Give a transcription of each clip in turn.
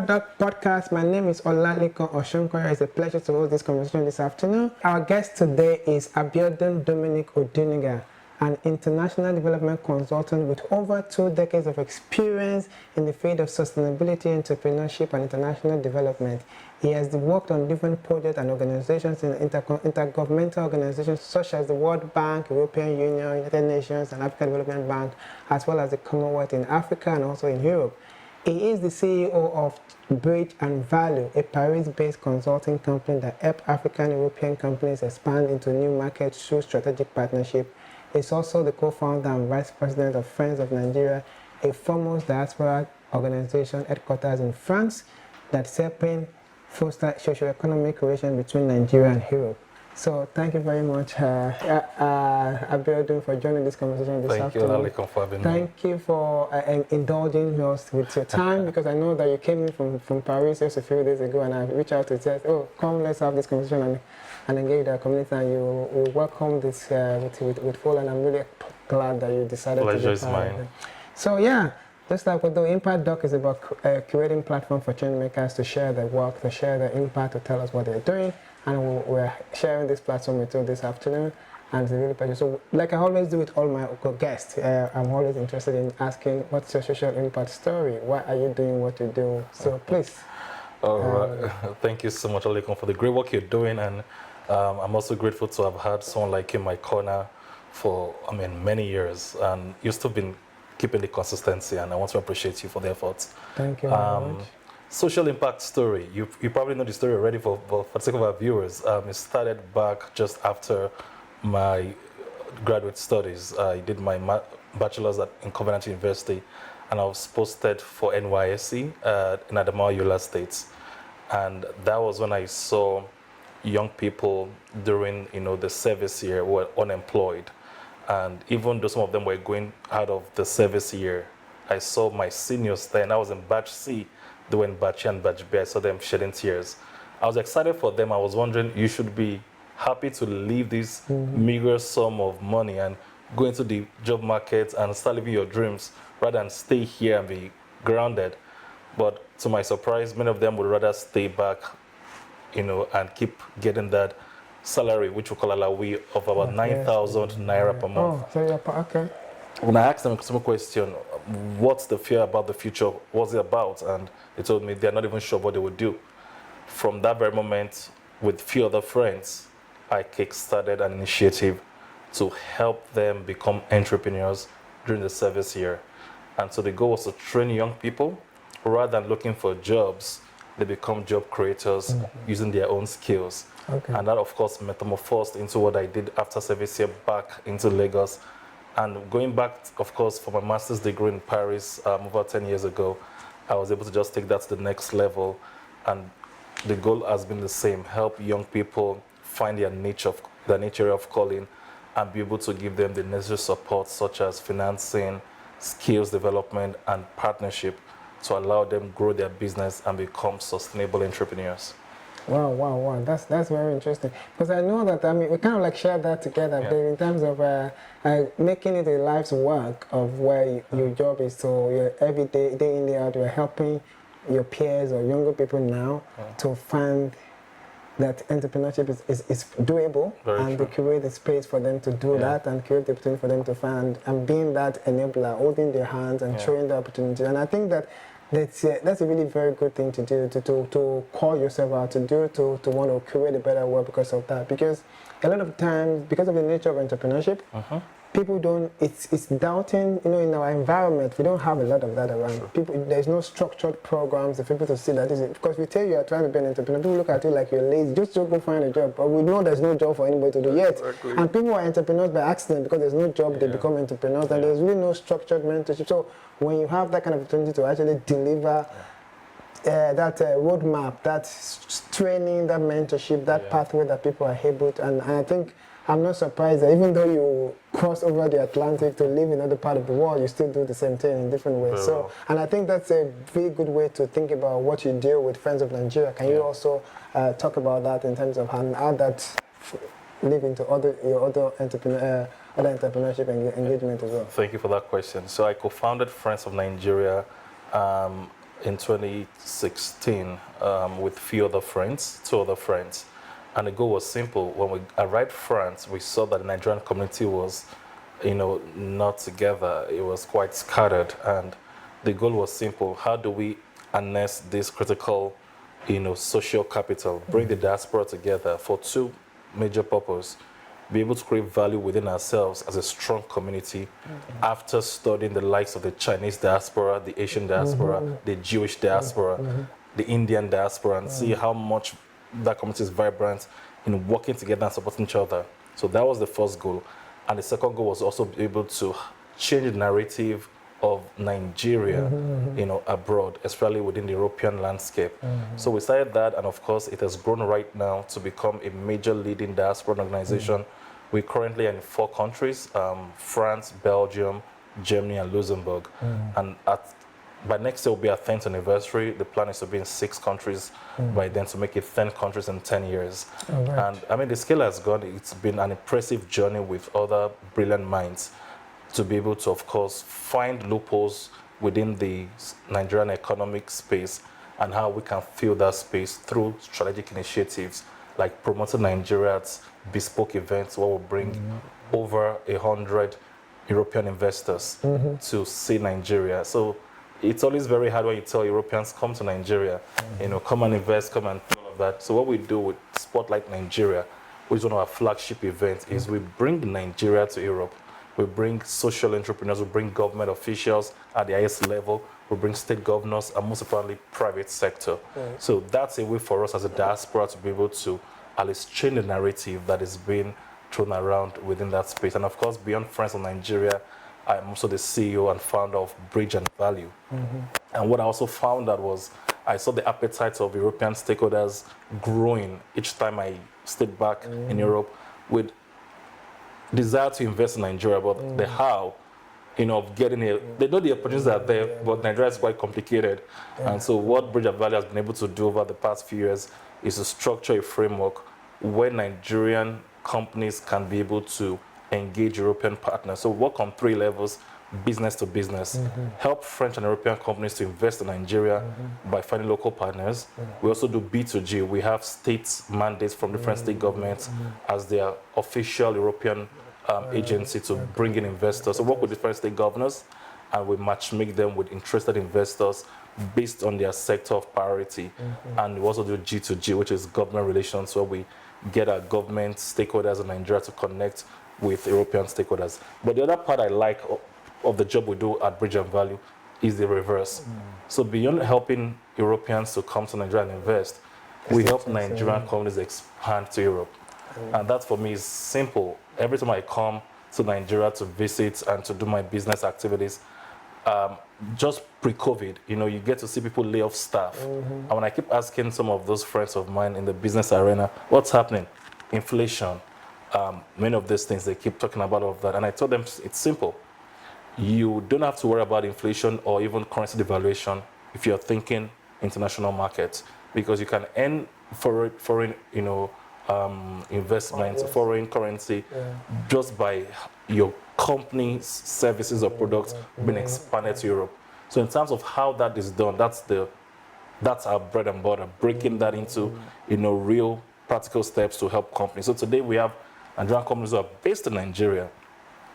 Impact Doc Podcast. My name is Olalekan Oshunkoya. It's a pleasure to hold this conversation this afternoon. Our guest today is Abiodun Odunuga, an international development consultant with over 2 decades of experience in the field of sustainability, entrepreneurship, and international development. He has worked on different projects and organizations in intergovernmental organizations such as the World Bank, European Union, United Nations, and African Development Bank, as well as the Commonwealth in Africa and also in Europe. He is the CEO of Bridge and Value, a Paris-based consulting company that helps African and European companies expand into new markets through strategic partnership. He's also the co-founder and vice president of Friends of Nigeria, a foremost diaspora organization headquartered in France that's helping foster socio-economic relations between Nigeria and Europe. So thank you very much, Abiodun, for joining this conversation this afternoon. Thank you, Olalekan, for having me. Thank you for indulging us with your time, because I know that you came in from Paris just a few days ago, and I reached out to say, oh, come, let's have this conversation and engage the community, and you welcome this with full, and I'm really glad that you decided to be part of it. So yeah, just like what the Impact Doc is about, creating platform for change makers to share their work, to share their impact, to tell us what they're doing. And we're sharing this platform with you this afternoon, and it's a really pleasure. So, like I always do with all my guests, I'm always interested in asking, what's your social impact story? Why are you doing what you do? So, please. All right. Thank you so much, Olalekan, for the great work you're doing, and I'm also grateful to have had someone like you in my corner for, many years, and you've still been keeping the consistency, and I want to appreciate you for the efforts. Thank you very much. Social impact story. You probably know the story already, for the sake of our viewers. It started back just after my graduate studies. I did my bachelor's in Covenant University, and I was posted for NYSC in Adamawa, Yola State. And that was when I saw young people during the service year who were unemployed. And even though some of them were going out of the service year, I saw my seniors there, and I was in batch C. They were in batch A and batch B. I saw them shedding tears. I was excited for them. I was wondering, you should be happy to leave this meager sum of money and go into the job market and start living your dreams rather than stay here and be grounded. But to my surprise, many of them would rather stay back, and keep getting that salary, which we call alawi, of about 9,000 naira per month. Oh, so okay. When I asked them a simple question, what's the fear about the future? What's it about? And they told me they're not even sure what they would do. From that very moment, with few other friends, I kick-started an initiative to help them become entrepreneurs during the service year. And so the goal was to train young people. Rather than looking for jobs, they become job creators using their own skills. Okay. And that, of course, metamorphosed into what I did after service year back into Lagos. And going back, of course, for my master's degree in Paris over 10 years ago, I was able to just take that to the next level. And the goal has been the same: help young people find their nature of calling, and be able to give them the necessary support, such as financing, skills development, and partnership, to allow them grow their business and become sustainable entrepreneurs. Wow. That's very interesting. Because I know that, we kind of like share that together, in terms of making it a life's work of where your job is. So you're every day in, day out, you're helping your peers or younger people now to find that entrepreneurship is doable, and to create a space for them to do that, and create the opportunity for them to find, and being that enabler, holding their hands and showing the opportunity. And I think that's a really very good thing to do, to call yourself out, to want to create a better world because of that. Because a lot of times, because of the nature of entrepreneurship, people don't, it's doubting, in our environment, we don't have a lot of that around. There's no structured programs for people to see that because we tell you are trying to be an entrepreneur, people look at you like you're lazy, just go find a job. But we know there's no job for anybody to do yet. Exactly. And people are entrepreneurs by accident, because there's no job, they become entrepreneurs, and there's really no structured mentorship. So when you have that kind of opportunity to actually deliver that roadmap, that training, that mentorship, that pathway that people are able to, and I think I'm not surprised that even though you cross over the Atlantic to live in another part of the world, you still do the same thing in different ways. So, and I think that's a very good way to think about what you do with Friends of Nigeria. Can you also talk about that in terms of how that live into your other entrepreneurship engagement as well? Thank you for that question. So I co-founded Friends of Nigeria in 2016 with few other friends, two other friends. And the goal was simple. When we arrived France, we saw that the Nigerian community was, not together. It was quite scattered. And the goal was simple. How do we harness this critical, social capital, bring the diaspora together for two major purposes? Be able to create value within ourselves as a strong community after studying the likes of the Chinese diaspora, the Asian diaspora, the Jewish diaspora, the Indian diaspora, and see how much that community is vibrant in working together and supporting each other. So that was the first goal. And the second goal was also be able to change the narrative of Nigeria, abroad, especially within the European landscape. So we started that, and of course, it has grown right now to become a major leading diaspora organization. We're currently in 4 countries, France, Belgium, Germany, and Luxembourg. And by next year will be our 10th anniversary. The plan is to be in 6 countries by then, to make it 10 countries in 10 years. Right. And the scale has gone. It's been an impressive journey with other brilliant minds to be able to, of course, find loopholes within the Nigerian economic space and how we can fill that space through strategic initiatives like promoting Nigeria's bespoke events where we'll bring over 100 European investors to see Nigeria. So it's always very hard when you tell Europeans, come to Nigeria, come and invest, come and do all of that. So what we do with Spotlight Nigeria, which is one of our flagship events, is we bring Nigeria to Europe. We bring social entrepreneurs, we bring government officials at the highest level, we bring state governors, and most importantly, private sector. So that's a way for us as a diaspora to be able to at least change the narrative that is being thrown around within that space. And of course, beyond France and Nigeria, I'm also the CEO and founder of Bridge and Value. And what I also found that was, I saw the appetite of European stakeholders growing each time I stayed back in Europe with desire to invest in Nigeria, but the how, of getting it, they know the opportunities are there, but Nigeria is quite complicated. And so what Bridge and Value has been able to do over the past few years is to structure a framework where Nigerian companies can be able to engage European partners. So work on 3 levels: business to business, help French and European companies to invest in Nigeria by finding local partners. We also do B2G. We have state mandates from different state governments as their official European agency to bring in investors. So work with different state governors, and we match-make them with interested investors based on their sector of priority. And we also do G2G, which is government relations, where we get our government stakeholders in Nigeria to connect with European stakeholders. But the other part I like of the job we do at Bridge and Value is the reverse. So beyond helping Europeans to come to Nigeria and invest, we help Nigerian companies expand to Europe. And that for me is simple. Every time I come to Nigeria to visit and to do my business activities, just pre-COVID, you get to see people lay off staff. And when I keep asking some of those friends of mine in the business arena, what's happening? Inflation, many of these things, they keep talking about all of that. And I told them it's simple. You don't have to worry about inflation or even currency devaluation if you're thinking international markets, because you can earn foreign investments, foreign currency, just by your company's services or products being expanded to Europe. So in terms of how that is done, that's our bread and butter, breaking that into real practical steps to help companies. So today we have Nigerian companies who are based in Nigeria.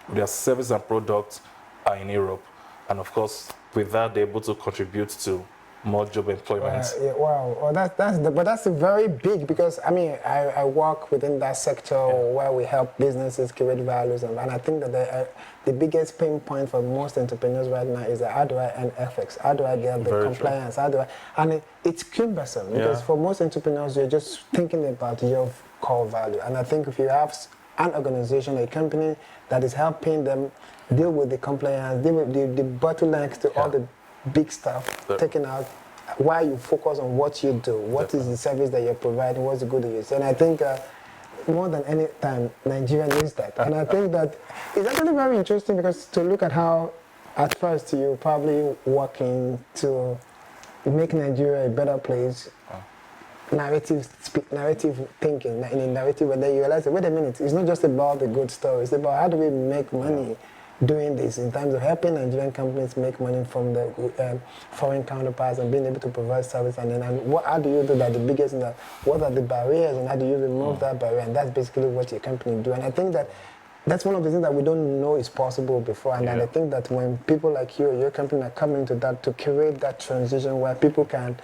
Their services and products are in Europe. And of course, with that, they're able to contribute to more job employment. Wow. Well, that's very big, because I work within that sector where we help businesses create values, and I think that the biggest pain point for most entrepreneurs right now is how do I earn ethics? How do I get the compliance? And it's cumbersome, because for most entrepreneurs, you're just thinking about your core value. And I think if you have an organization, a company that is helping them deal with the compliance, deal with the bottlenecks to all the big stuff taken out, while you focus on what you do, what is the service that you're providing, what's the good use. And I think more than any time, Nigeria needs that. And I think that it's actually very interesting, because to look at how at first you're probably working to make Nigeria a better place, narrative thinking, in a narrative, where then you realize, wait a minute, it's not just about the good story, it's about how do we make money doing this in terms of helping Nigerian companies make money from the foreign counterparts and being able to provide service? And then, how do you do that? The biggest thing, what are the barriers, and how do you remove that barrier? And that's basically what your company do. And I think that that's one of the things that we don't know is possible before. And I think that when people like you or your company are coming to that, to create that transition where people can,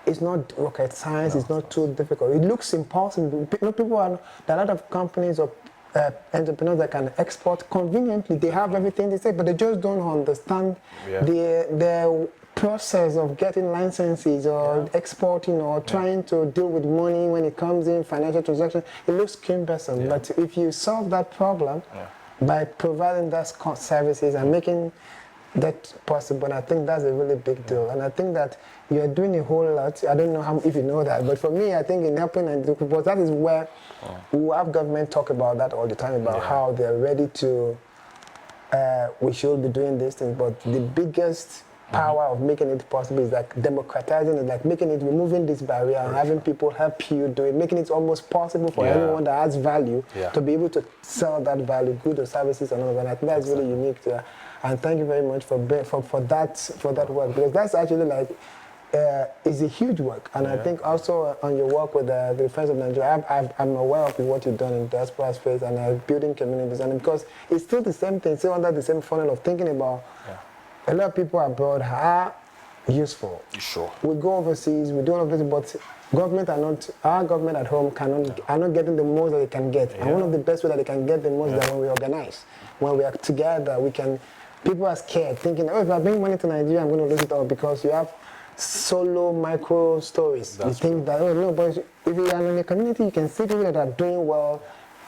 it's not rocket science, it's not too difficult. It looks impossible. There are a lot of companies or entrepreneurs that can export conveniently. They have everything they say, but they just don't understand the process of getting licenses or exporting or trying to deal with money when it comes in, financial transactions. It looks cumbersome, but if you solve that problem by providing those services and making that possible, I think that's a really big deal. And I think that you're doing a whole lot. I don't know if you know that, but for me, I think in helping and because that is where we have government talk about that all the time, about how they're ready to, we should be doing these things, but the biggest power of making it possible is like democratizing it, like making it, removing this barrier and having people help you do it, making it almost possible for anyone that has value to be able to sell that value, goods or services and all of that. And I think that's really unique to and thank you very much for that work, because that's actually like is a huge work. And I think also on your work with the Friends of Nigeria, I'm aware of what you've done in diaspora space and building communities, and because it's still the same thing, still under the same funnel of thinking about a lot of people abroad are useful. Sure. We go overseas, we do all of this, but our government at home are not getting the most that they can get. And one of the best ways that they can get the most is that when we organize, when we are together, people are scared, thinking, oh, if I bring money to Nigeria, I'm going to lose it all, because you have solo micro stories. You think that, oh no, but if you are in a community, you can see people that are doing well,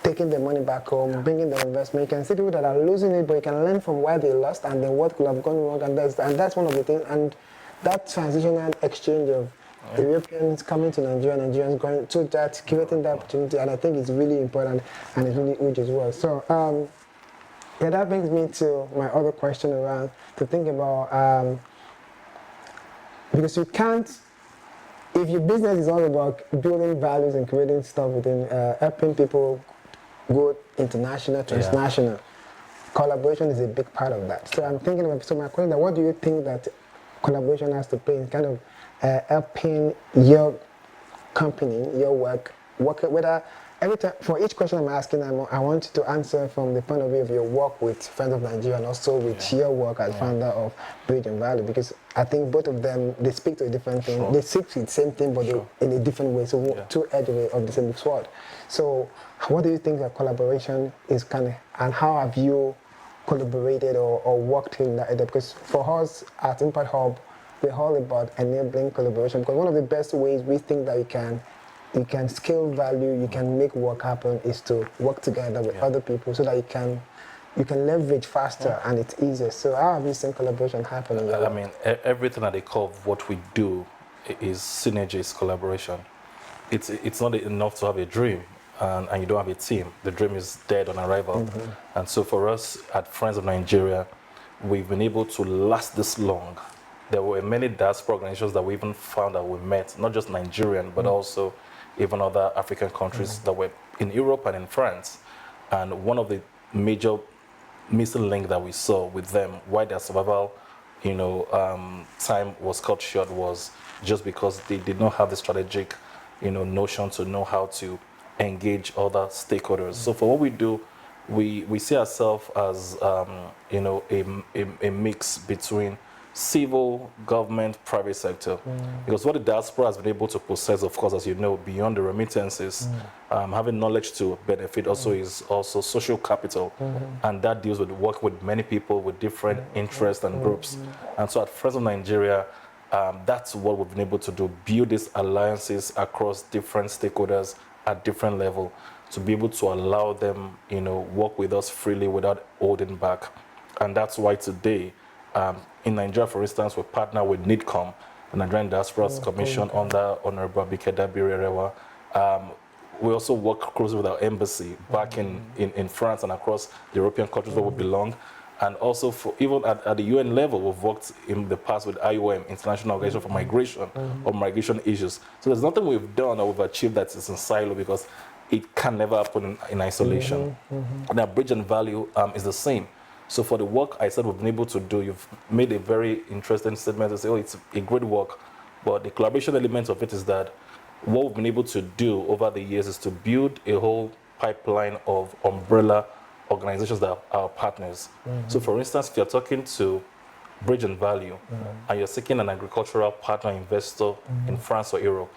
taking their money back home, bringing their investment. You can see people that are losing it, but you can learn from why they lost and then what could have gone wrong. And that's one of the things. And that transitional exchange of Europeans coming to Nigeria, Nigerians going to that, creating that opportunity, and I think it's really important and it's really huge as well. So that brings me to my other question around to think about, because you can't, if your business is all about building values and creating stuff within, helping people go international, transnational, collaboration is a big part of that. So I'm thinking about, so my question is, what do you think that collaboration has to play in kind of helping your company, your work, whether every time, for each question I'm asking, I want you to answer from the point of view of your work with Friends of Nigeria and also with your work as founder of Bridging Value, because I think both of them, they speak to a different thing. They speak to the same thing, but in a different way. So two edges of the same sword. So what do you think that collaboration is and how have you collaborated or worked in that area? Because for us at Impact Hub, we're all about enabling collaboration, because one of the best ways we think that you can scale value, you can make work happen, is to work together with other people so that you can leverage faster and it's easier. So how have you seen collaboration happen in your work? I mean, everything at the core of what we do is synergy, is collaboration. It's not enough to have a dream and you don't have a team. The dream is dead on arrival. And so for us at Friends of Nigeria, we've been able to last this long. There were many diaspora organizations that we even found that we met, not just Nigerian, but also even other African countries that were in Europe and in France. And one of the major missing link that we saw with them, why their survival, time was cut short, was just because they did not have the strategic, notion to know how to engage other stakeholders. So for what we do, we see ourselves as, a mix between civil, government, private sector. Because what the diaspora has been able to possess, of course, as you know, beyond the remittances, having knowledge to benefit also is also social capital. And that deals with work with many people with different interests and groups. And so at Friends of Nigeria, that's what we've been able to do, build these alliances across different stakeholders at different level to be able to allow them, work with us freely without holding back. And that's why today, in Nigeria, for instance, we partner with NIDCOM, the Nigerian Diaspora Commission, under Honorable Abike Rewa. We also work closely with our embassy back in France and across the European countries where we belong. And also, even at the UN level, we've worked in the past with IOM, International Organization for Migration, or migration issues. So there's nothing we've done or we've achieved that is in silo, because it can never happen in isolation. And our Bridge and Value is the same. So for the work I said we've been able to do, you've made a very interesting statement to say, oh, it's a great work. But the collaboration element of it is that what we've been able to do over the years is to build a whole pipeline of umbrella organizations that are our partners. So for instance, if you're talking to Bridge and Value and you're seeking an agricultural partner investor in France or Europe,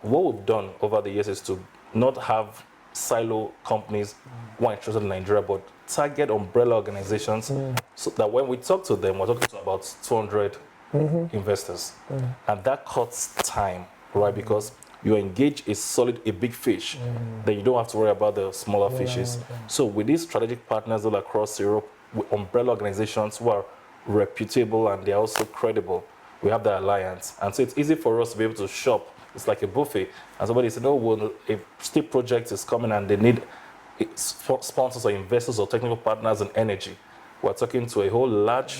what we've done over the years is to not have silo companies who are interested in Nigeria, but target umbrella organizations so that when we talk to them, we're talking to about 200 investors. And that cuts time, right? Because you engage a big fish, then you don't have to worry about the smaller fishes. So with these strategic partners all across Europe, with umbrella organizations who are reputable and they're also credible, we have the alliance. And so it's easy for us to be able to shop. It's like a buffet. And somebody said, oh, well, a steep project is coming and they need sponsors or investors or technical partners in energy. We're talking to a whole large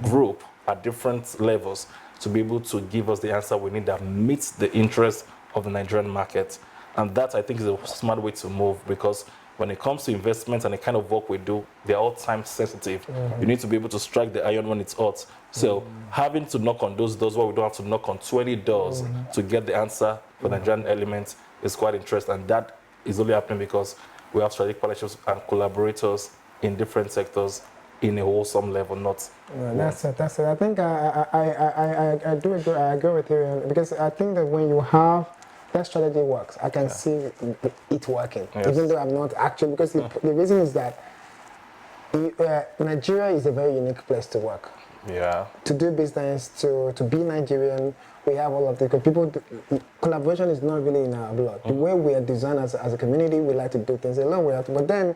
group at different levels to be able to give us the answer we need that meets the interest of the Nigerian market. And that, I think, is a smart way to move, because when it comes to investments and the kind of work we do, they're all time sensitive. You need to be able to strike the iron when it's hot. So having to knock on those doors where we don't have to knock on 20 doors to get the answer for the Nigerian element is quite interesting. And that is only happening because we have strategic partnerships and collaborators in different sectors in a wholesome level, not that's it. I think I do agree. I agree with you, because I think that when you have that strategy works, I can see it working, even though I'm not actually, because the reason is that Nigeria is a very unique place to work. Yeah. To do business, to be Nigerian, we have all of the people. Collaboration is not really in our blood. The way we are designed as a community, we like to do things alone. But then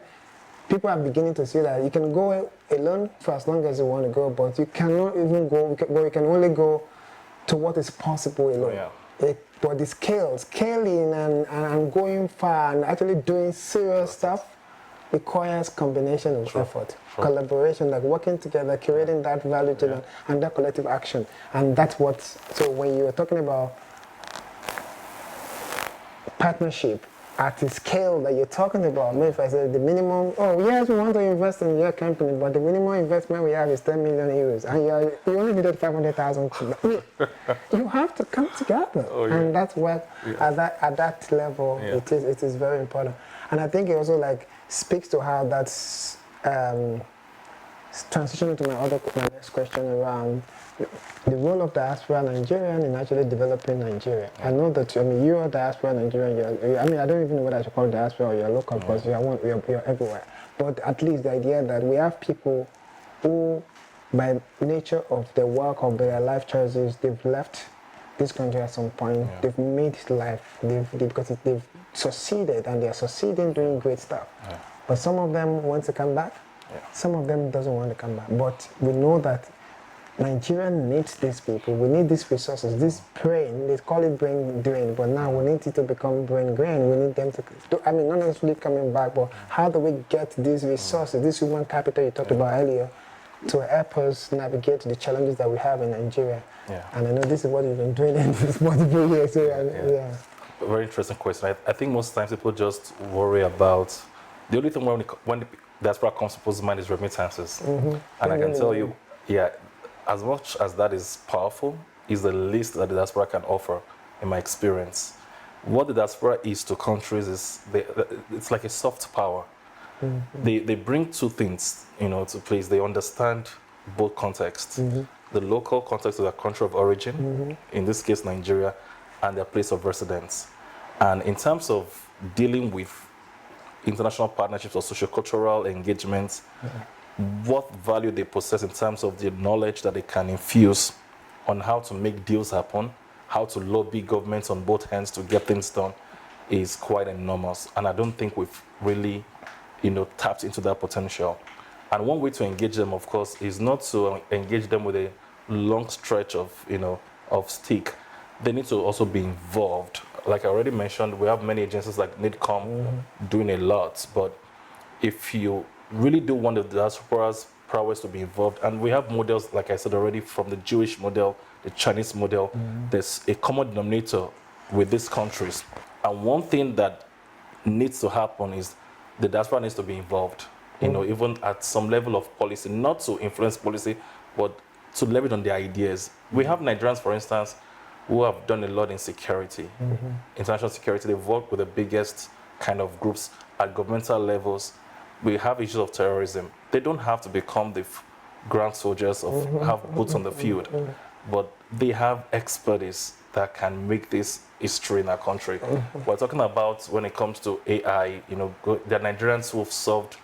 people are beginning to see that you can go alone for as long as you want to go, but you cannot even go. You can only go to what is possible alone. But the scaling and going far and actually doing serious stuff requires combination of effort, collaboration, like working together, creating that value to them, and that collective action. And that's what, so when you're talking about partnership at the scale that you're talking about, maybe if I say the minimum, oh yes, we want to invest in your company, but the minimum investment we have is 10 million euros, and you only needed 500,000. You have to come together, and that's what at that level it is very important. And I think it also like speaks to how that's transitioning to my next question around the role of diaspora Nigerian in actually developing Nigeria. I know that you are diaspora Nigerian. I don't even know whether I should call it diaspora or you're local, because you're everywhere. But at least the idea that we have people who, by nature of their work or their life choices, they've left this country at some point. They've made life because they've succeeded, and they're succeeding, doing great stuff. But some of them want to come back. Some of them doesn't want to come back. But we know that Nigeria needs these people. We need these resources, this brain. They call it brain drain, but now we need it to become brain grain. We need them to, not necessarily coming back, but how do we get these resources, this human capital you talked about earlier, to help us navigate the challenges that we have in Nigeria? And I know this is what you've been doing in this multiple years. So Very interesting question. I think most times people just worry about, the only thing when the diaspora comes to people's mind is remittances. And I can tell you, as much as that is powerful, is the least that the diaspora can offer, in my experience. What the diaspora is to countries is, it's like a soft power. They bring two things, to place. They understand both contexts. The local context of their country of origin, in this case Nigeria, and their place of residence. And in terms of dealing with international partnerships or sociocultural engagements, what value they possess in terms of the knowledge that they can infuse on how to make deals happen, how to lobby governments on both ends to get things done, is quite enormous. And I don't think we've really, tapped into that potential. And one way to engage them, of course, is not to engage them with a long stretch of, of stick. They need to also be involved. Like I already mentioned, we have many agencies like NIDCOM doing a lot. But if you really do want the diaspora's prowess to be involved, and we have models, like I said already, from the Jewish model, the Chinese model, there's a common denominator with these countries. And one thing that needs to happen is the diaspora needs to be involved. you know, even at some level of policy, not to influence policy, but to leverage on their ideas. We have Nigerians, for instance, who have done a lot in security, international security. They've worked with the biggest kind of groups at governmental levels. We have issues of terrorism. They don't have to become the ground soldiers of have boots on the field, but they have expertise that can make this history in our country. We're talking about when it comes to AI, you know, there are Nigerians who have solved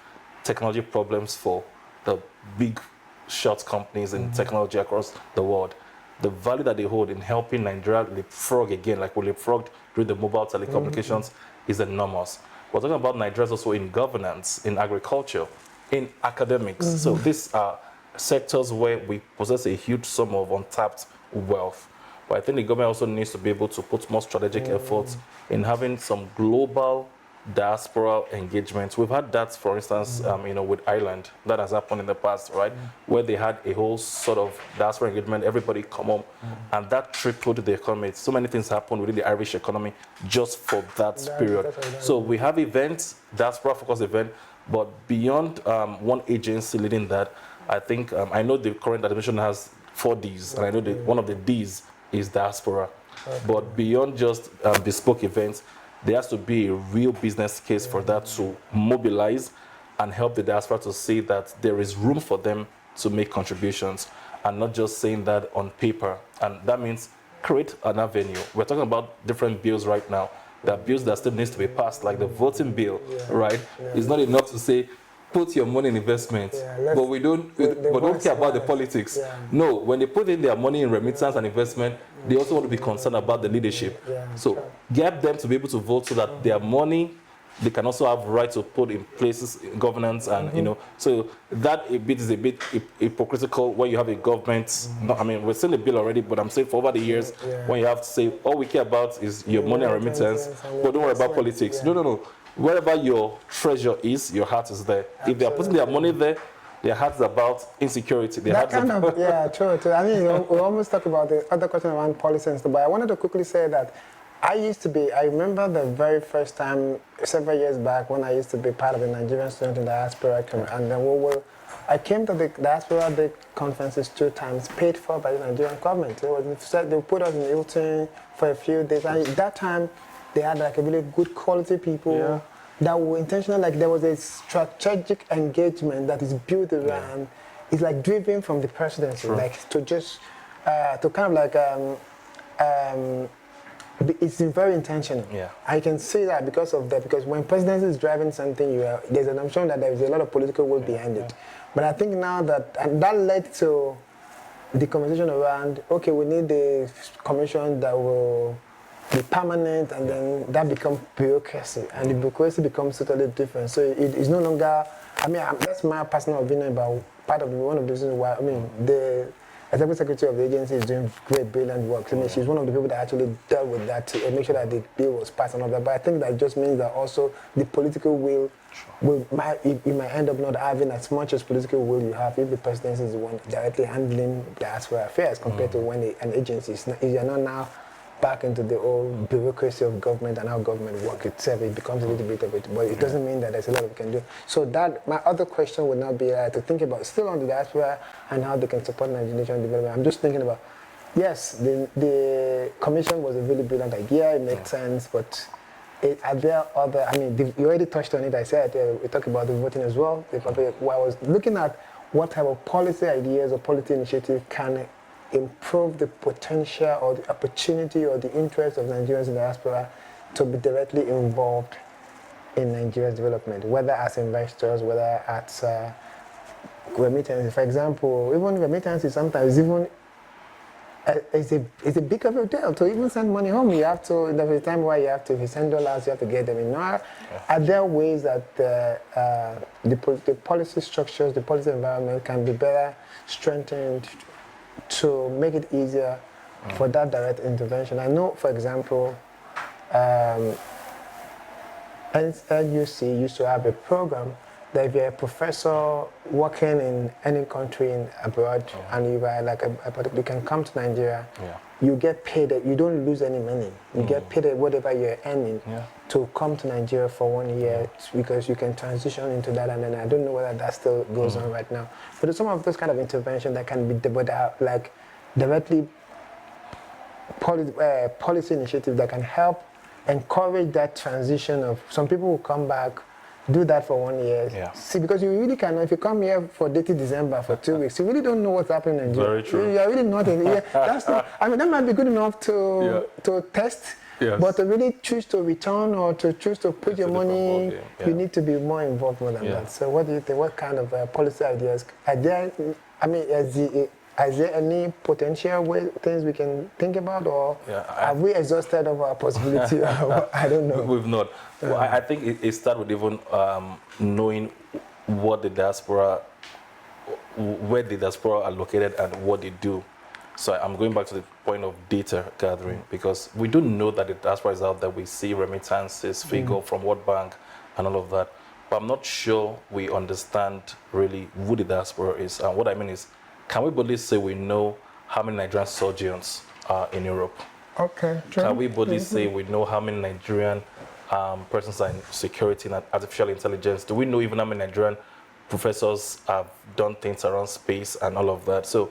technology problems for the big shot companies in technology across the world. The value that they hold in helping Nigeria leapfrog again, like we leapfrogged through the mobile telecommunications, is enormous. We're talking about Nigerians also in governance, in agriculture, in academics. So these are sectors where we possess a huge sum of untapped wealth. But I think the government also needs to be able to put more strategic efforts in having some global diaspora engagements. We've had that, for instance, you know, with Ireland. That has happened in the past, right? Where they had a whole sort of diaspora engagement, everybody come home, and that tripled the economy. So many things happened within the Irish economy just for that period. So we have events, diaspora-focused event, but beyond one agency leading that, I think, I know the current administration has 4 Ds, and I know one of the Ds is diaspora. But beyond just bespoke events, there has to be a real business case for that to mobilize and help the diaspora to see that there is room for them to make contributions and not just saying that on paper. And that means create an avenue. We're talking about different bills right now. There are bills that still needs to be passed, like the voting bill, right? It's not enough to say, put your money in investment, but we don't care about the politics. No, when they put in their money in remittance and investment, they also want to be concerned about the leadership. So get them to be able to vote so that their money, they can also have right to put in places in governance, and you know, so that a bit is a bit hypocritical when you have a government. I mean, we're seeing the bill already, but I'm saying for over the years, when you have to say all we care about is your money and remittance, but don't worry about politics. No. Wherever your treasure is, your heart is there. If they are putting their money there, their heart's about insecurity. Their heart's about true. I mean, you know, we almost talk about the other question around policy and stuff, but I wanted to quickly say that I remember the very first time, several years back, when I used to be part of the Nigerian student in diaspora, and then I came to the Diaspora Day conferences 2 times, paid for by the Nigerian government. They put us in Hilton for a few days, and at that time, they had like a really good quality people that were intentional. Like there was a strategic engagement that is built around. It's like driven from the presidency, like to just to kind of like it's very intentional. I can see that because of that. Because when presidency is driving something, there's an assumption that there is a lot of political will behind it. But I think now that that led to the conversation around, okay, we need a commission that will be permanent, and then that becomes bureaucracy, and the bureaucracy becomes totally different. So it is no longer, I mean, that's my personal opinion about one of the reasons why, I mean, the Executive Secretary of the agency is doing great, brilliant work. I mean, she's one of the people that actually dealt with that to make sure that the bill was passed and all that. But I think that just means that also the political will might end up not having as much as political will you have if the presidency is the one directly handling diaspora affairs compared to when an agency is not, you're not now back into the old bureaucracy of government and how government works itself. It becomes a little bit of it, but it doesn't mean that there's a lot we can do. So that, my other question would now be to think about, still on the diaspora and how they can support Nigerian development. I'm just thinking about, yes, the commission was a really brilliant idea, it makes sense, but are there other, I mean, you already touched on it, I said, we talked about the voting as well. While I was looking at what type of policy ideas or policy initiative can improve the potential or the opportunity or the interest of Nigerians in the diaspora to be directly involved in Nigeria's development, whether as investors, whether as remittances. For example, even remittances sometimes even it's a big of a deal. To even send money home, you have to, there's a time where you have to, if you send dollars, you have to get them in. Are there ways that the policy structures, the policy environment can be better strengthened to make it easier for that direct intervention? I know, for example, NUC used to have a program that if you're a professor working in any country in abroad and you are like you can come to Nigeria, you get paid, you don't lose any money. You get paid whatever you're earning to come to Nigeria for 1 year because you can transition into that, and then I don't know whether that still goes on right now. But some of those kind of intervention that can be like directly policy initiatives that can help encourage that transition of some people who come back, do that for 1 year. See, because you really cannot, if you come here for dating December for 2 weeks, you really don't know what's happening in Nigeria. Very true. You're really not in here. That's not, I mean, that might be good enough to test, but to really choose to return or to choose to put your money, you need to be more involved more than that. So what do you think? What kind of policy ideas are there? I mean, is there any potential things we can think about, or have we exhausted of our possibility? I don't know. We've not. Well, I think it starts with even knowing what the diaspora, where the diaspora are located and what they do. So I'm going back to the point of data gathering, because we do know that the diaspora is out there. We see remittances, figure from World Bank and all of that. But I'm not sure we understand really who the diaspora is. And what I mean is, can we boldly say we know how many Nigerian surgeons are in Europe? Okay. True. Can we boldly say we know how many Nigerian persons are in security and artificial intelligence? Do we know even how many Nigerian professors have done things around space and all of that? So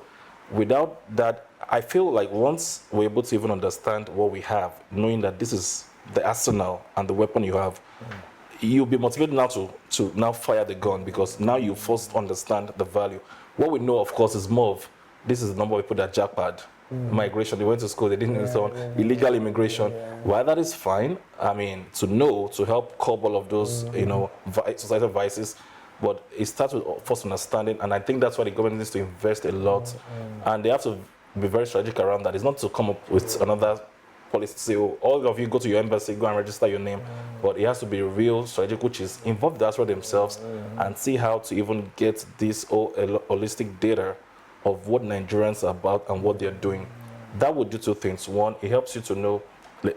without that, I feel like once we're able to even understand what we have, knowing that this is the arsenal and the weapon you have, you'll be motivated now to now fire the gun, because now you first understand the value. What we know, of course, is more of this is the number of people that jackpot. Migration, they went to school, they didn't understand illegal immigration. While that is fine, I mean, to know, to help curb all of those, you know, societal vices, but it starts with first understanding, and I think that's why the government needs to invest a lot, and they have to be very strategic around that. It's not to come up with another policy to say, oh, all of you go to your embassy, go and register your name, but it has to be real strategic, which is involve the diaspora themselves and see how to even get this holistic data of what Nigerians are about and what they're doing. That would do two things. One, it helps you to know,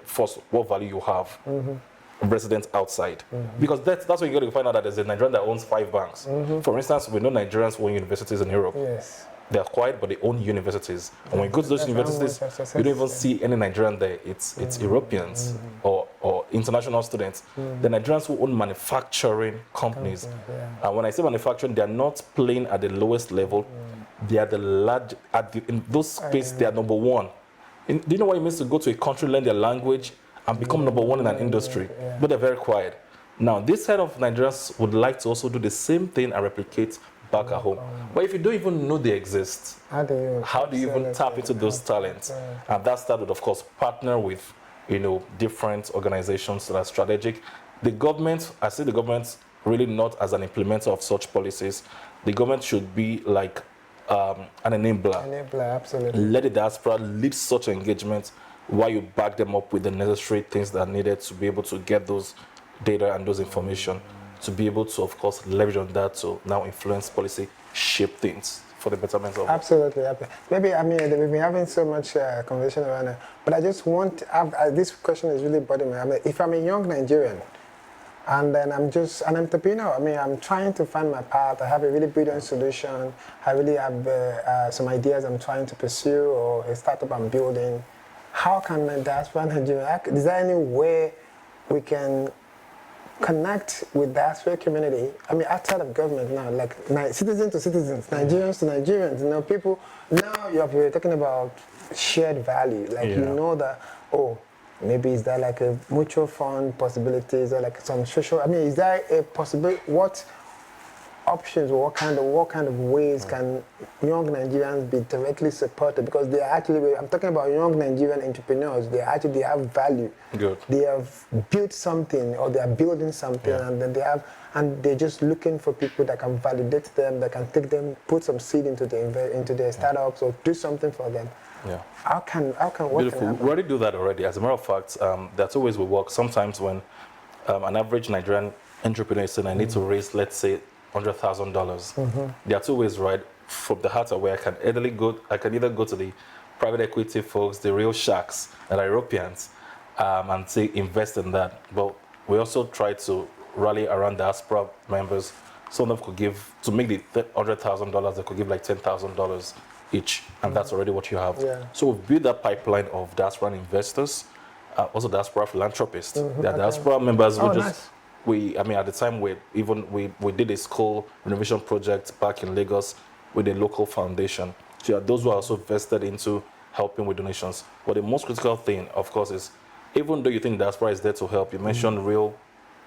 first, what value you have, residents outside. Because that's when you got to find out that there's a Nigerian that owns 5 banks. For instance, we know Nigerians own universities in Europe. They're quiet, but they own universities. And when you go to those universities, you don't even see any Nigerian there. It's Europeans or international students. The Nigerians who own manufacturing companies. And when I say manufacturing, they're not playing at the lowest level. They are the large, in those spaces, they are number one. Do you know what it means to go to a country, learn their language, and become number one in an industry? But they're very quiet. Now, this side of Nigerians would like to also do the same thing and replicate back at home. But if you don't even know they exist, how do you even tap into those talents? And that started, of course, partner with, you know, different organizations that are strategic. The government, I see the government really not as an implementer of such policies. The government should be like an enabler. Enabler, absolutely. Let the diaspora lead such engagement while you back them up with the necessary things that are needed to be able to get those data and those information, to be able to, of course, leverage on that to now influence policy, shape things for the betterment of Absolutely. Maybe, I mean, we've been having so much conversation around it, but I just want, this question is really bothering me. I mean, if I'm a young Nigerian, and then I'm just an entrepreneur. I mean, I'm trying to find my path. I have a really brilliant solution. I really have some ideas I'm trying to pursue, or a startup I'm building. How can the diaspora Nigeria, is there any way we can connect with the diaspora community? I mean, outside of government now, like citizen to citizens, Nigerians to Nigerians, you know, people, now you're talking about shared value. Like, you know that, oh, maybe is there like a mutual fund possibilities, or like some social, I mean, is there a possibility, what options or what kind of ways can young Nigerians be directly supported? Because they are actually, I'm talking about young Nigerian entrepreneurs, they have value. Good. They have built something, or they are building something, and then they're just looking for people that can validate them, that can take them, put some seed into their startups, or do something for them. How can what Beautiful. can happen? We already do that already. As a matter of fact, that's always we work. Sometimes when an average Nigerian entrepreneur is saying, I need to raise, let's say, $100,000. There are two ways, right? From the heart of where I can either go to the private equity folks, the real sharks that are Europeans, and say invest in that. But we also try to rally around diaspora members Some of them could give, to make the $100,000, they could give like $10,000 each, and that's already what you have. Yeah. So we've built that pipeline of diaspora investors, also diaspora philanthropists. There are diaspora members who just, at the time we did a school renovation project back in Lagos with a local foundation. So those who are also vested into helping with donations. But the most critical thing, of course, is even though you think diaspora is there to help, you mentioned real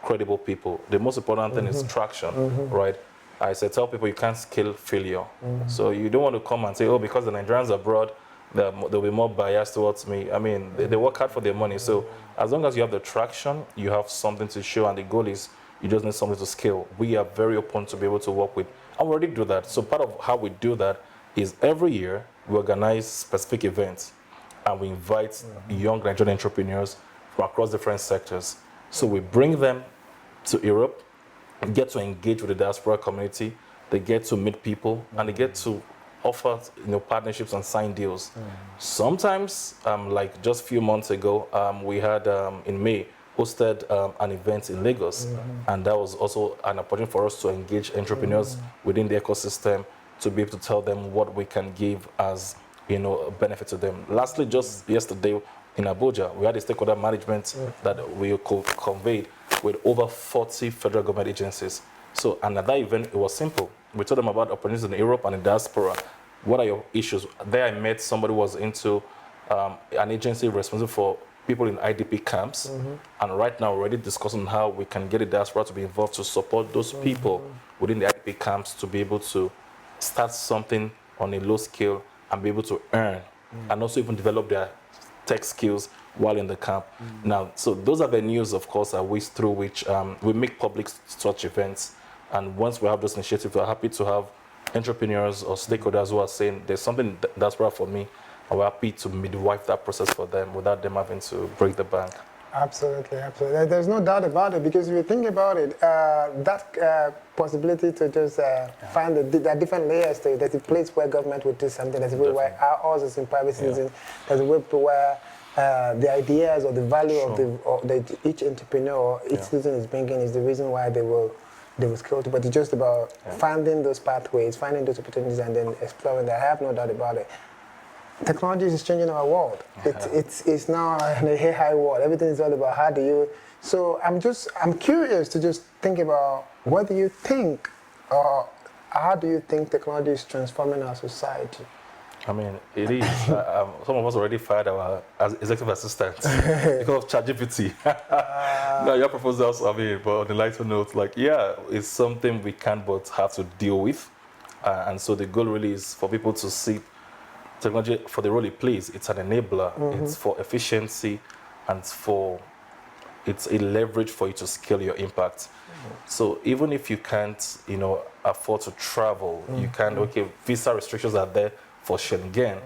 credible people. The most important thing is traction, right? I said, tell people you can't scale failure. So you don't want to come and say, oh, because the Nigerians abroad, they'll be more biased towards me. I mean, they work hard for their money. So as long as you have the traction, you have something to show, and the goal is you just need something to scale. We are very open to be able to work with, and we already do that. So part of how we do that is every year we organize specific events, and we invite young Nigerian entrepreneurs from across different sectors. So we bring them to Europe, get to engage with the diaspora community, they get to meet people, and they get to offer partnerships and sign deals. Sometimes, like just a few months ago, we had in May hosted an event in Lagos, and that was also an opportunity for us to engage entrepreneurs within the ecosystem to be able to tell them what we can give as a benefit to them. Lastly, just yesterday in Abuja, we had a stakeholder management that we conveyed with over 40 federal government agencies. So, and at that event, it was simple. We told them about opportunities in Europe and in diaspora. What are your issues? There I met somebody who was into an agency responsible for people in IDP camps. And right now, we're already discussing how we can get the diaspora to be involved to support those people within the IDP camps to be able to start something on a low scale and be able to earn and also even develop their tech skills while in the camp. Now, so those are the news, of course, are ways through which we make public such events. And once we have those initiatives, we're happy to have entrepreneurs or stakeholders who are saying there's something that's right for me, and we're happy to midwife that process for them without them having to break the bank. Absolutely, absolutely. There's no doubt about it, because if you think about it, that possibility to just find the different layers to it, there's a place where government would do something, there's a way where ours is in private citizen, there's a way where the ideas or the value of each entrepreneur or each citizen is bringing is the reason why they will scale to. But it's just about finding those pathways, finding those opportunities, and then exploring that. I have no doubt about it. Technology is changing our world. It's now an AI world. Everything is all about how do you. So I'm curious to just think about what do you think, or how do you think technology is transforming our society? I mean, it is. Some of us already fired our executive assistants because of ChatGPT. No, your proposals, but on the lighter note, it's something we can but have to deal with. And so the goal really is for people to see technology for the role it plays. It's an enabler. It's for efficiency, and it's a leverage for you to scale your impact. So even if you can't, afford to travel, you can, visa restrictions are there for Schengen.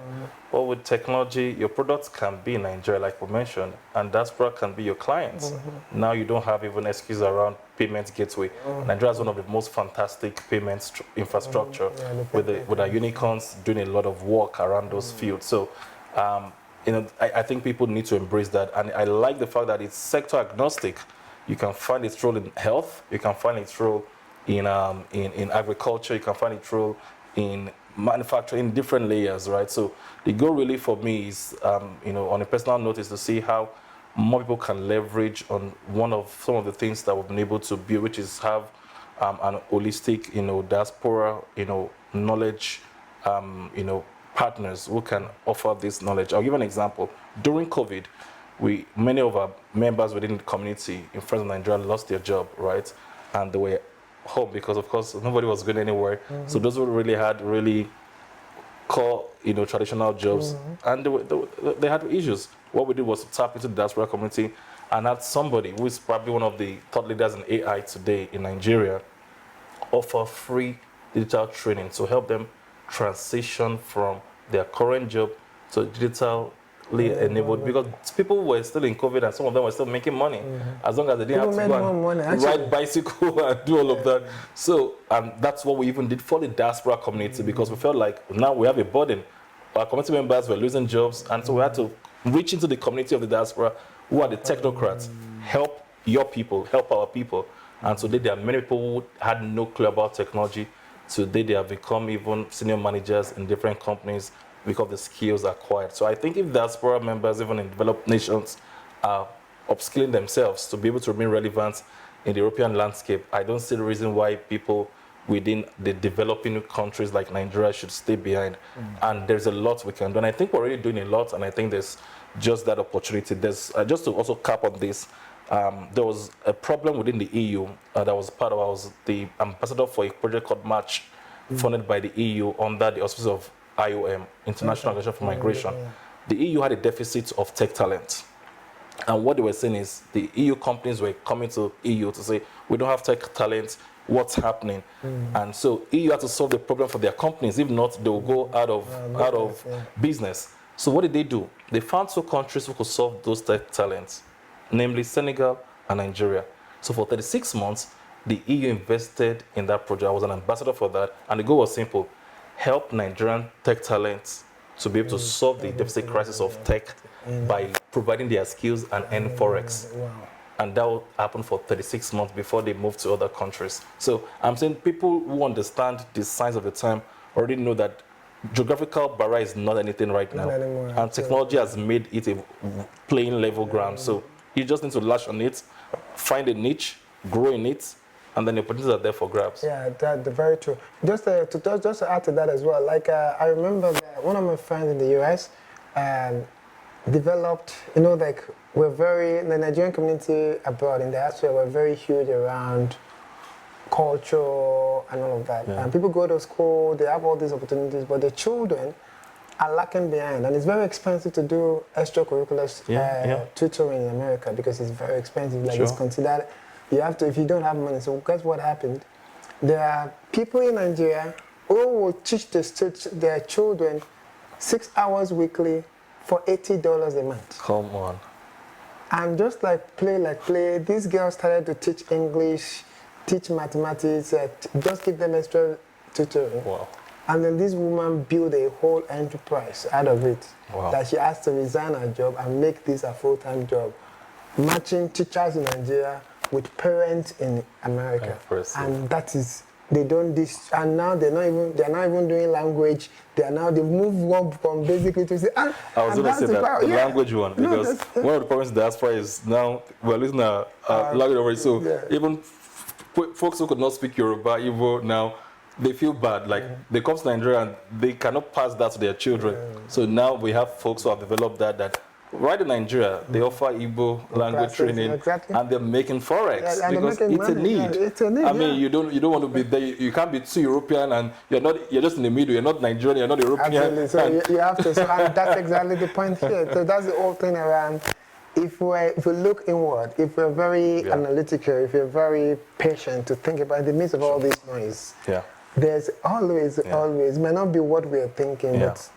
But with technology, your products can be in Nigeria, like we mentioned, and diaspora can be your clients. Now you don't have even excuse around payment gateway. Nigeria is one of the most fantastic payments infrastructure with our unicorns doing a lot of work around those fields. So, I think people need to embrace that. And I like the fact that it's sector agnostic. You can find its role in health, you can find its role in agriculture, you can find its role in manufacturing, different layers, right? So the goal really for me is, on a personal note, is to see how more people can leverage on some of the things that we've been able to build, which is have an holistic, diaspora, knowledge, partners who can offer this knowledge. I'll give an example. During COVID, many of our members within the community in Friends of Nigeria lost their job, right? And they were home because, of course, nobody was going anywhere. So those who really had core, traditional jobs, and they had issues. What we did was to tap into the diaspora community and had somebody who is probably one of the thought leaders in AI today in Nigeria offer free digital training to help them transition from their current job to digitally enabled, because people were still in COVID and some of them were still making money as long as they didn't have to go and ride bicycle and do all of that. So that's what we even did for the diaspora community, because we felt like now we have a burden. Our community members were losing jobs, and so we had to reach into the community of the diaspora who are the technocrats, help your people, help our people. And today there are many people who had no clue about technology. Today they have become even senior managers in different companies because of the skills acquired. So I think if diaspora members, even in developed nations, are upskilling themselves to be able to remain relevant in the European landscape, I don't see the reason why people within the developing countries like Nigeria should stay behind. And there's a lot we can do. And I think we're already doing a lot, and I think there's just that opportunity. There's just to also cap on this, there was a problem within the EU that was part of. I was the ambassador for a project called Match, funded by the EU under the auspices of IOM, International Organization for Migration. The EU had a deficit of tech talent. And what they were saying is the EU companies were coming to EU to say, we don't have tech talent, what's happening? And so EU had to solve the problem for their companies. If not, they will go out of business. So what did they do? They found 2 countries who could solve those tech talents, namely Senegal and Nigeria. So for 36 months, the EU invested in that project. I was an ambassador for that. And the goal was simple: help Nigerian tech talents to be able to solve the deficit crisis of tech by providing their skills and earn Forex. And that will happen for 36 months before they move to other countries. So I'm saying people who understand the signs of the time already know that geographical barrier is not anything right now. And technology has made it a plain level ground. So you just need to latch on it, find a niche, grow in it, and then the opportunities are there for grabs. Yeah, that's very true. Just to add to that as well, like I remember that one of my friends in the US developed, like the Nigerian community abroad in the diaspora were very huge around culture and all of that. Yeah. And people go to school, they have all these opportunities, but the children are lacking behind. And it's very expensive to do extracurricular tutoring in America because it's very expensive. Like it's considered, you have to, if you don't have money. So guess what happened? There are people in Nigeria who will teach their children 6 hours weekly for $80 a month. Come on. And just like play, these girls started to teach English, teach mathematics, just give them extra tutoring. Wow. And then this woman built a whole enterprise out of it. Wow. That she has to resign her job and make this a full-time job, matching teachers in Nigeria with parents in America. And that is, they don't this, and now they're not even doing language. They move on from basically to say, I was going to say that, the language one, because one of the problems in the diaspora is now we're losing our language already. So even folks who could not speak Yoruba, Igbo, now they feel bad. Like they come to Nigeria and they cannot pass that to their children. So now we have folks who have developed that right in Nigeria, they offer Igbo language training, and they're making Forex because it's a need. It's a need. I mean, you don't want to be there. You can't be too European, and you're just in the middle. You're not Nigerian. You're not European. Absolutely. So you have to. So and that's exactly the point here. So that's the whole thing around. If we look inward, if we're very analytical, if we're very patient to think about in the midst of all this noise, there's always, it may not be what we are thinking, but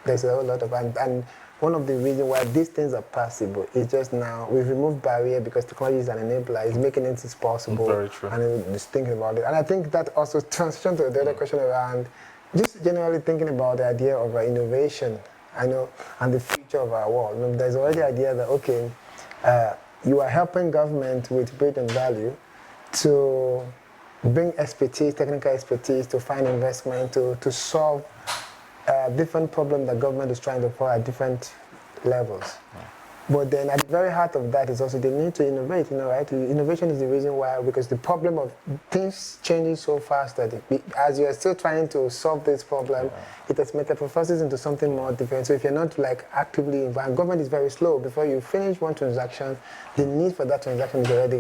there's a whole lot of, and one of the reasons why these things are possible is just now we've removed barrier because technology is an enabler. It's making it possible. Very true. And just thinking about it. And I think that also transitions to the other question around just generally thinking about the idea of innovation, and the future of our world. There's already the idea that, you are helping government with bringing value to bring expertise, technical expertise, to find investment, to solve different problems that government is trying to solve at different levels. But then at the very heart of that is also the need to innovate, right? Innovation is the reason why, because the problem of things changing so fast that as you are still trying to solve this problem, it has metamorphoses into something more different. So if you're not actively involved, government is very slow. Before you finish one transaction, the need for that transaction is already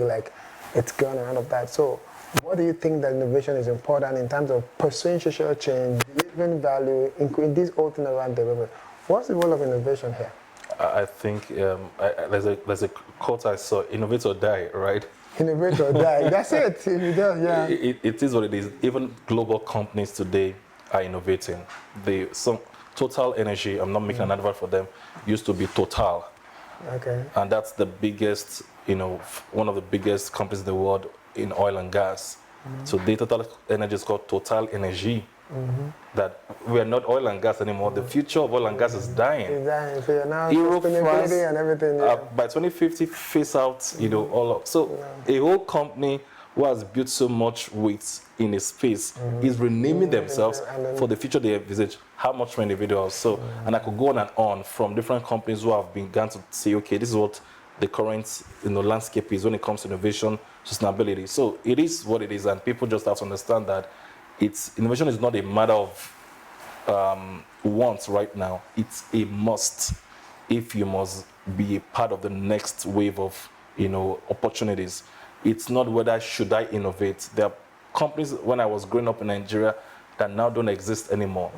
it's gone out of that. So what do you think that innovation is important in terms of pursuing social change, delivering value, including this whole thing around development? What's the role of innovation here? I think there's a quote I saw: "Innovate or die," right? Innovate or die. That's it. If you don't, it is what it is. Even global companies today are innovating. Some Total Energy, I'm not making an advert for them, used to be Total. Okay. And that's the biggest, one of the biggest companies in the world in oil and gas. So the Total Energy is called Total Energy. That we are not oil and gas anymore. The future of oil and gas is dying. It's dying. So you're now Europe, France, and everything. by 2050, phase out, all of. So a whole company who has built so much with in a space is renaming themselves for the future they envisage. How much more individuals? So, and I could go on from different companies who have begun to say, okay, this is what the current landscape is when it comes to innovation, sustainability. So it is what it is, and people just have to understand that innovation is not a matter of want right now. It's a must if you must be a part of the next wave of opportunities. It's not whether should I innovate. There are companies when I was growing up in Nigeria that now don't exist anymore.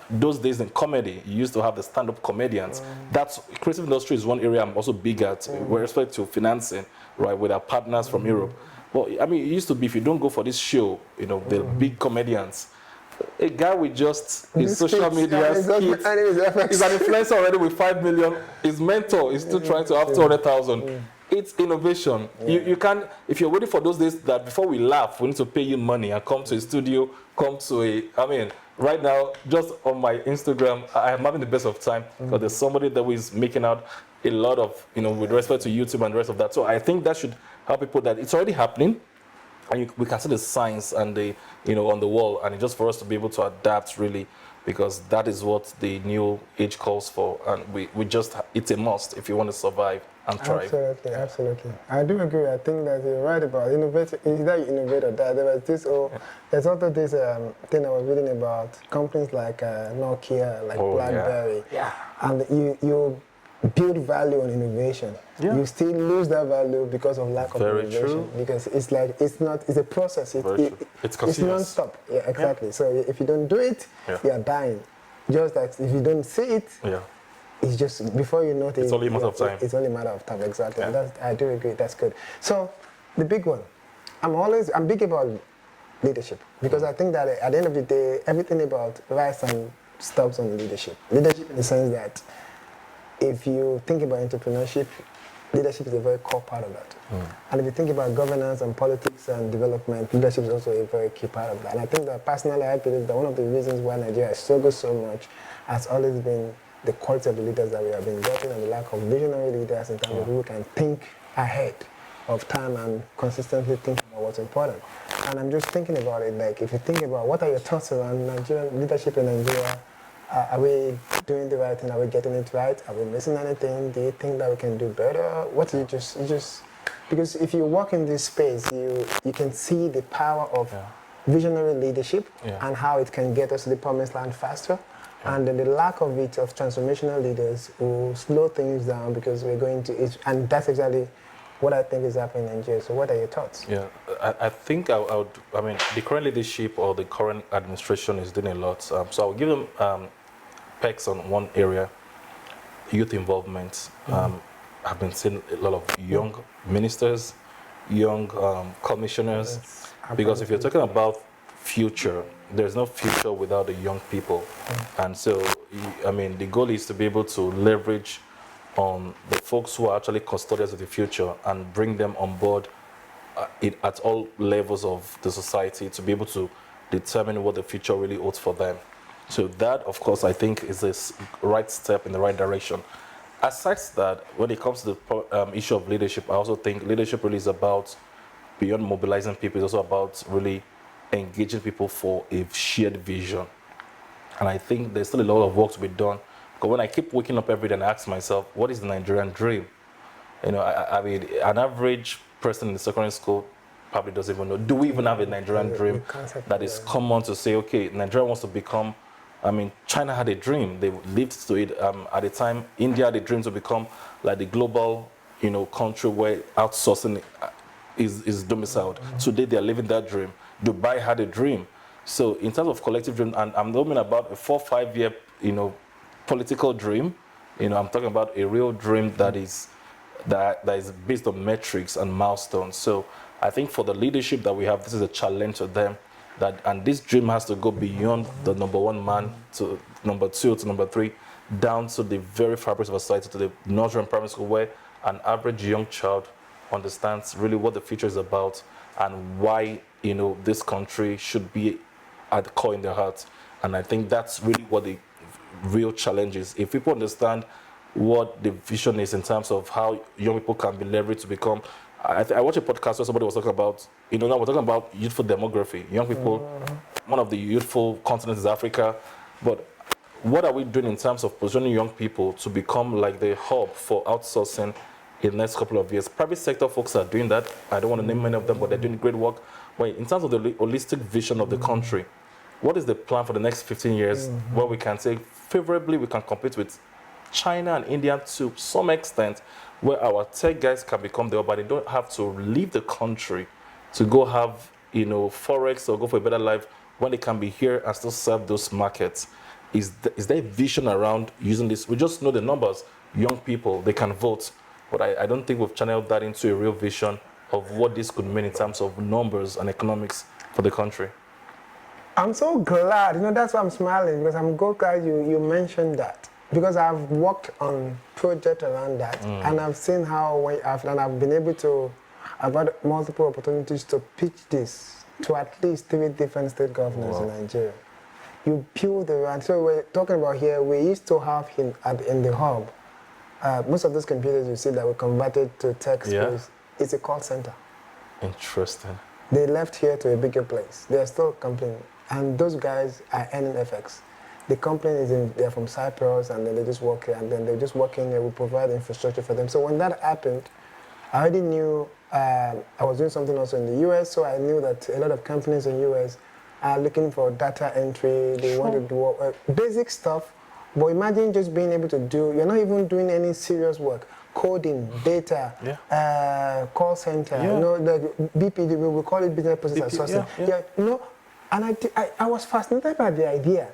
Those days in comedy, you used to have the stand-up comedians. That's creative industry is one area I'm also big at with respect to financing, right, with our partners from Europe. Well, I mean, it used to be if you don't go for this show, the big comedians, a guy with just his social media skits, he's an influencer already with 5 million. His mentor is still trying to have 200,000. It's innovation. You can't, if you're waiting for those days that before we laugh, we need to pay you money and come to a studio, right now, just on my Instagram, I'm having the best of time because there's somebody that is making out a lot of, with respect to YouTube and the rest of that. So I think that should help people that it's already happening. And we can see the signs and the, on the wall, and it's just for us to be able to adapt really, because that is what the new age calls for, and it's a must if you want to survive and thrive. Absolutely. I do agree. I think that you're right about innovation. Either you innovate or die. There's also this thing I was reading about companies like Nokia, like BlackBerry, and you build value on innovation. You still lose that value because of lack of innovation. True. Because it's a process. It's non-stop. Yeah, exactly. So if you don't do it, you are dying. Just that if you don't see it, it's just before you know it. It's only a matter of time. It's only a matter of time, exactly. And I do agree. That's good. So the big one, I'm big about leadership because I think that at the end of the day, everything about rises and stops on leadership. Leadership in the sense that if you think about entrepreneurship, leadership is a very core part of that. And if you think about governance and politics and development, leadership is also a very key part of that. And I think that personally, I believe that one of the reasons why Nigeria struggles so much has always been the quality of the leaders that we have been getting and the lack of visionary leaders in terms of who can think ahead of time and consistently think about what's important. And I'm just thinking about it, like if you think about what are your thoughts around Nigerian leadership in Nigeria. Are we doing the right thing? Are we getting it right? Are we missing anything? Do you think that we can do better? What do you just because if you work in this space, you can see the power of visionary leadership and how it can get us to the promised land faster. And then the lack of it of transformational leaders will slow things down because we're going to it, and that's exactly what I think is happening in Nigeria. So what are your thoughts? Yeah, I think the current leadership or the current administration is doing a lot. So I'll give them pegs on one area, youth involvement. I've been seeing a lot of young ministers, young commissioners, because if you're talking about future, there's no future without the young people. And so, the goal is to be able to leverage on the folks who are actually custodians of the future and bring them on board at all levels of the society to be able to determine what the future really holds for them. So that, of course, I think is a right step in the right direction. Aside that, when it comes to the issue of leadership, I also think leadership really is about, beyond mobilizing people, it's also about really engaging people for a shared vision. And I think there's still a lot of work to be done. Because when I keep waking up every day and ask myself, what is the Nigerian dream? An average person in the secondary school probably doesn't even know. Do we even have a Nigerian dream that is common to say, okay, Nigeria wants to become, China had a dream. They lived to it. At the time, India had a dream to become like the global, country where outsourcing is domiciled. Today, they are living that dream. Dubai had a dream. So in terms of collective dream, and I'm talking about a 4-5 year, political dream. I'm talking about a real dream that is based on metrics and milestones. So I think for the leadership that we have, this is a challenge to them. And this dream has to go beyond the number one man to number two to number three, down to the very fabric of society, to the nursery and primary school, where an average young child understands really what the future is about and why this country should be at the core in their hearts. And I think that's really what the real challenge is. If people understand what the vision is in terms of how young people can be leveraged to become I watched a podcast where somebody was talking about, now we're talking about youthful demography, young people. One of the youthful continents is Africa, but what are we doing in terms of positioning young people to become like the hub for outsourcing in the next couple of years? Private sector folks are doing that. I don't want to name many of them, but they're doing great work. But in terms of the holistic vision of the country, what is the plan for the next 15 years where we can say favorably we can compete with China and India to some extent, where our tech guys can become there, but they don't have to leave the country to go have, forex or go for a better life when they can be here and still serve those markets? Is there a vision around using this? We just know the numbers, young people, they can vote, but I don't think we've channeled that into a real vision of what this could mean in terms of numbers and economics for the country. I'm so glad, that's why I'm smiling, because I'm glad you mentioned that. Because I've worked on projects around that, and I've seen how I've been able to, I've had multiple opportunities to pitch this to at least 3 different state governors in Nigeria. You build around, so we're talking about here, we used to have in the hub, most of those computers you see that were converted to tech space, it's a call center. Interesting. They left here to a bigger place. They're still complaining, and those guys are earning FX. The company they're from Cyprus, and then they just work here, and then they're just working here. We provide infrastructure for them. So when that happened, I already knew I was doing something also in the US, so I knew that a lot of companies in the US are looking for data entry. They want to do basic stuff, but imagine just being able to you're not even doing any serious work. Coding, data, call center, the BPD, we call it business process outsourcing. And I was fascinated by the idea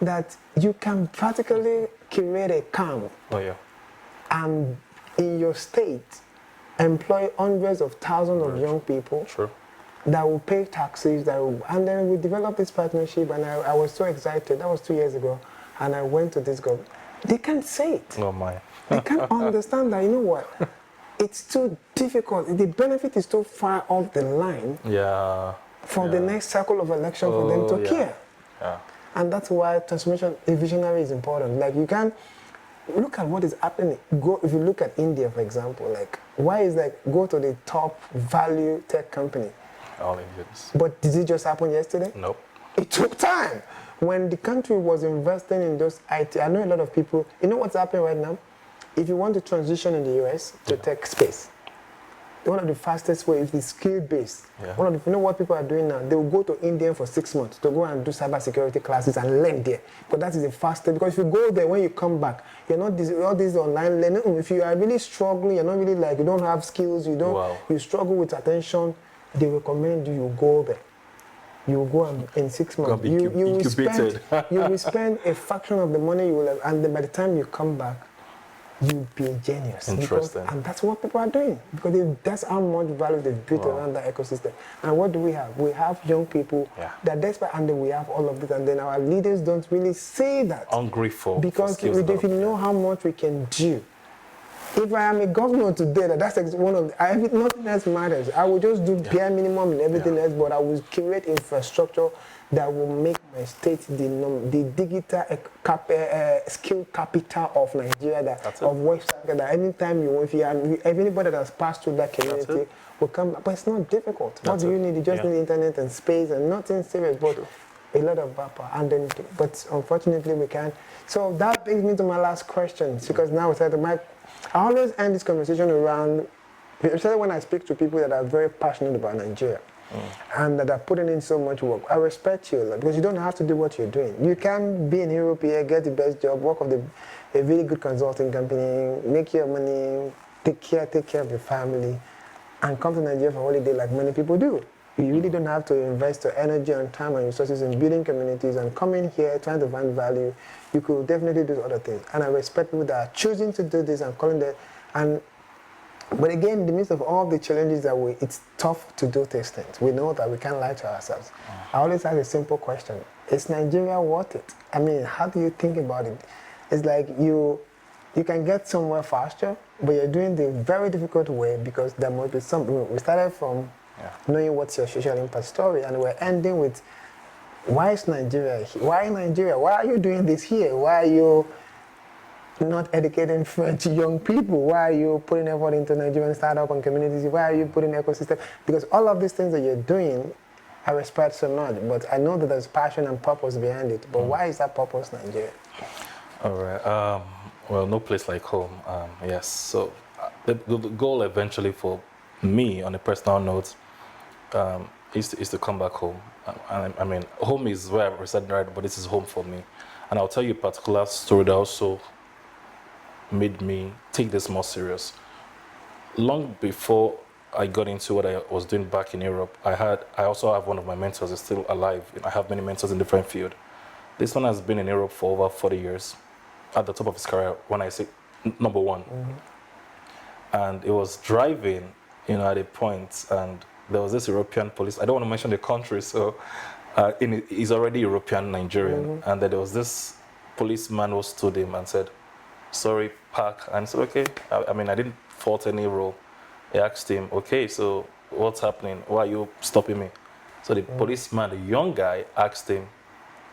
that you can practically create a camp and in your state employ hundreds of thousands of young people that will pay taxes, and then we developed this partnership, and I was so excited. That was 2 years ago, and I went to this government. They can't say it. Oh my. They can't understand that, what? It's too difficult. The benefit is too far off the line for the next cycle of election for them to care. Yeah. And that's why transformation, a visionary is important. Like, you can look at what is happening. If you look at India, for example, go to the top value tech company. All Indians. But did it just happen yesterday? Nope. It took time. When the country was investing in those IT, I know a lot of people, what's happening right now? If you want to transition in the US to tech space, one of the fastest ways is skill-based. What people are doing now? They will go to India for 6 months to go and do cybersecurity classes and learn there. But that is the fastest, because if you go there, when you come back, you're not all this online learning. If you are really struggling, you're not really you don't have skills, you struggle with attention, they recommend you go there. You will go and in 6 months, you will spend a fraction of the money you will have, and then by the time you come back, you'll be a genius. Interesting. And that's what people are doing, because that's how much value they've built around that ecosystem. And what do we have? We have young people that desperate, and then we have all of this, and then our leaders don't really say that. Hungry for because skills if you know how much we can do. If I am a governor today, that's one of nothing else matters. I will just do bare minimum and everything else, but I will create infrastructure that will make my state the digital skill capital of Nigeria, of West Africa. That anytime if anybody that has passed through that community will come. But it's not difficult. What do you need? You just need internet and space and nothing serious, but a lot of buffer. But unfortunately, we can't. So that brings me to my last question, because now I always end this conversation around, especially when I speak to people that are very passionate about Nigeria and that are putting in so much work. I respect you a lot, because you don't have to do what you're doing. You can be in Europe here, get the best job, work with a really good consulting company, make your money, take care of your family, and come to Nigeria for holiday like many people do. You really don't have to invest your energy and time and resources in building communities and coming here trying to find value. You could definitely do other things. And I respect people that are choosing to do this and calling that. But again, in the midst of all the challenges it's tough to do these things. We know that we can't lie to ourselves. I always ask a simple question. Is Nigeria worth it? I mean, how do you think about it? It's like you can get somewhere faster, but you're doing the very difficult way, because there must be something. We started from knowing what's your social impact story, and we're ending with, why is Nigeria here? Why Nigeria? Why are you doing this here? Why are you not educating French young people? Why are you putting effort into Nigerian startup and communities? Why are you putting ecosystem? Because all of these things that you're doing, I respect so much, but I know that there's passion and purpose behind it. But why is that purpose Nigeria? All right. Well, no place like home. Yes. So the goal eventually for me, on a personal note, is to come back home. I mean, home is where I reside, right? But this is home for me. And I'll tell you a particular story that also made me take this more serious. Long before I got into what I was doing back in Europe, I also have one of my mentors is still alive. I have many mentors in different fields. This one has been in Europe for over 40 years, at the top of his career, when I say number one. And it was driving, at a point, and there was this European police. I don't want to mention the country, so he's already European Nigerian. And then there was this policeman who stood him and said, "Sorry, park." And I said, "Okay." I mean, I didn't fault any rule. He asked him, "Okay, so what's happening? Why are you stopping me?" So the policeman, the young guy, asked him,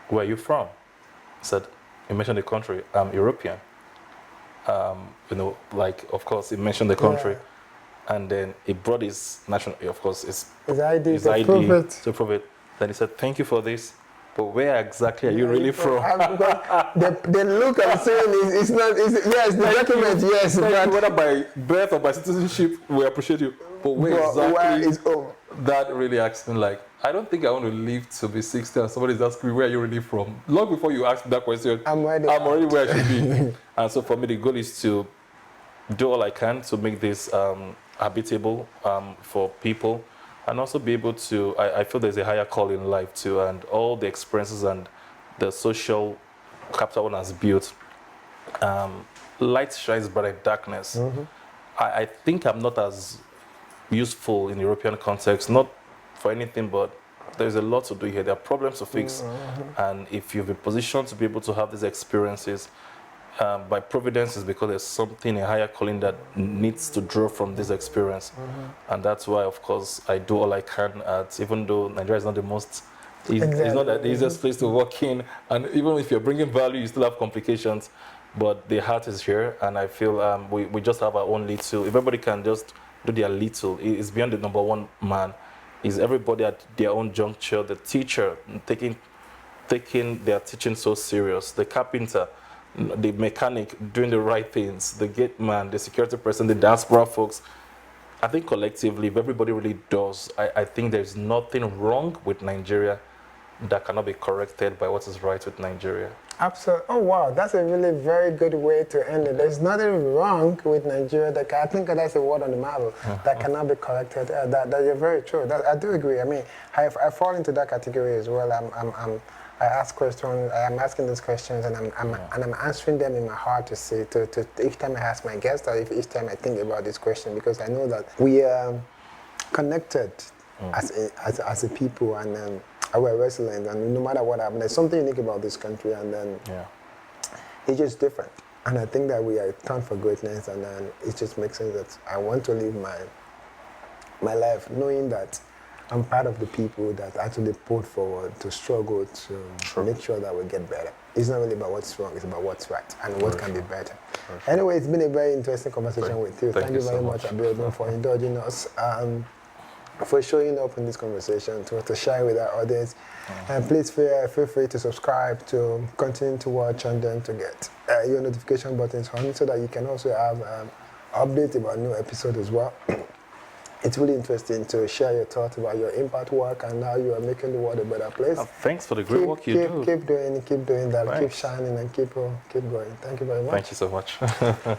"Where are you from?" He said, he mentioned the country. "I'm European." Of course, he mentioned the country. And then he brought his national, of course, his ID to prove it. Then he said, "Thank you for this, but where exactly are you really from?" The look I'm saying is not, yes, the document, yes. But whether by birth or by citizenship, we appreciate you. But where is home? That really asked me, like, I don't think I want to live to be 60 and somebody's asking me, "Where are you really from?" Long before you ask me that question, I'm already where I should be. And so for me, the goal is to do all I can to make this habitable for people, and also be able to, I feel there's a higher call in life too, and all the experiences and the social capital one has built. Light shines brighter than darkness. I think I'm not as useful in European context, not for anything, but there's a lot to do here. There are problems to fix. And if you've been positioned to be able to have these experiences, by providence, is because there's something, a higher calling that needs to draw from this experience. And that's why, of course, I do all I can at, even though Nigeria is not the most, it's not the easiest place to work in. And even if you're bringing value, you still have complications. But the heart is here, and I feel we just have our own little. If everybody can just do their little, it's beyond the number one man. Is everybody at their own juncture, the teacher taking their teaching so serious, the carpenter, the mechanic doing the right things, the gate man, the security person, the diaspora folks. I think collectively, if everybody really does, I think there's nothing wrong with Nigeria that cannot be corrected by what is right with Nigeria. Absolutely. Oh, wow. That's a really very good way to end it. There's nothing wrong with Nigeria. I think that's a word on the Bible that cannot be corrected. That you're very true. I do agree. I mean, I fall into that category as well. I ask questions. I'm asking these questions, and I'm answering them in my heart to see. To each time I ask my guests, or each time I think about this question, because I know that we are connected as a people, and we're resilient, and no matter what happens, there's something unique about this country, and then it's just different. And I think that we are turned for greatness, and then it just makes sense that I want to live my life knowing that I'm part of the people that actually put forward to struggle to make sure that we get better. It's not really about what's wrong, it's about what's right and what can be better. Anyway, it's been a very interesting conversation with you. Thank you very much, Abiodun, for indulging us, for showing up in this conversation, to share with our audience. And please feel free to subscribe, to continue to watch, and then to get your notification buttons on, so that you can also have updates about new episodes as well. It's really interesting to share your thoughts about your impact work and how you are making the world a better place. Thanks for the great work you do. Keep doing that. Thanks. Keep shining and keep going. Thank you very much. Thank you so much.